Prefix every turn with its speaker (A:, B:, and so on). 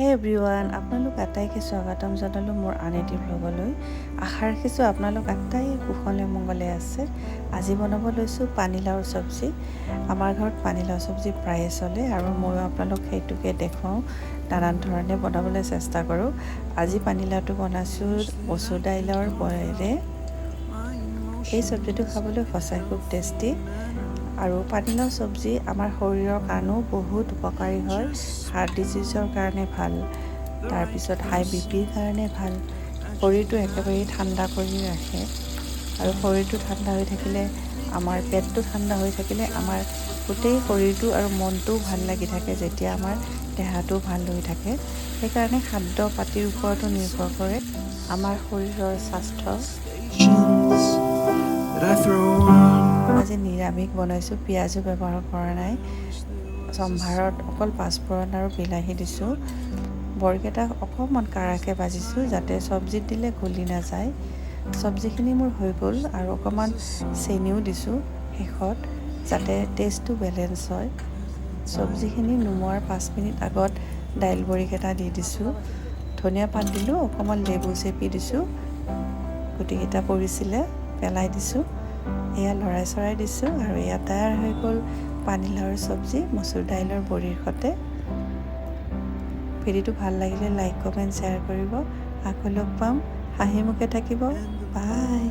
A: হে এভৰিৱান, আপোনালোক আটাইকে স্বাগতম জনালোঁ মোৰ আন এটি ভ্লগলৈ। আশা ৰাখিছোঁ আপোনালোক আটাই কুশলে মংগলে আছে। আজি বনাব লৈছোঁ পানীলাওৰ চব্জি। আমাৰ ঘৰত পানীলাও চব্জি প্ৰায়ে চলে আৰু ময়ো আপোনালোক সেইটোকে দেখুৱাওঁ, নানান ধৰণে বনাবলৈ চেষ্টা কৰোঁ। আজি পানীলাওটো বনাইছোঁ মচুৰ দাইলৰ বৰেৰে। এই চব্জিটো খাবলৈ সঁচাই খুব টেষ্টি আৰু পানীলাও চব্জি আমাৰ শৰীৰৰ কাৰণেও বহুত উপকাৰী হয়। হাৰ্ট ডিজিজৰ কাৰণে ভাল, তাৰপিছত হাই বিপিৰ কাৰণে ভাল। শৰীৰটো একেবাৰে ঠাণ্ডা কৰি ৰাখে আৰু শৰীৰটো ঠাণ্ডা হৈ থাকিলে, আমাৰ পেটটো ঠাণ্ডা হৈ থাকিলে আমাৰ গোটেই শৰীৰটো আৰু মনটোও ভাল লাগি থাকে, যেতিয়া আমাৰ দেহাটো ভাল হৈ থাকে। সেইকাৰণে খাদ্য পাতিৰ ওপৰতো নিৰ্ভৰ কৰে আমাৰ শৰীৰৰ স্বাস্থ্য। আজি নিৰামিষ বনাইছোঁ, পিঁয়াজো ব্যৱহাৰ কৰা নাই। চম্ভাৰত অকল পাঁচফোৰণ আৰু বিলাহী দিছোঁ। বৰকেইটা অকণমান কাঢ়াকৈ ভাজিছোঁ যাতে চব্জিত দিলে গলি নাযায়। চব্জিখিনি মোৰ হৈ গ'ল আৰু অকণমান চেনিও দিছোঁ শেষত, যাতে টেষ্টটো বেলেঞ্চ হয়। চব্জিখিনি নুমোৱাৰ 5 মিনিট আগত দাইল বড়িকেইটা দি দিছোঁ। ধনিয়া পাত দিলোঁ, অকণমান লেবু চেপি দিছোঁ। গুটিকেইটা পৰিছিলে পেলাই দিছোঁ। এয়া লৰাই চৰাই দিছোঁ আৰু এয়া তৈয়াৰ হৈ গ'ল পানীলাওৰ চব্জি মচুৰ দাইলৰ বড়িৰ সৈতে। ভিডিঅ'টো ভাল লাগিলে লাইক, কমেণ্ট, শ্বেয়াৰ কৰিব। আকৌ লগ পাম, হাঁহি মুখে থাকিব। বাই।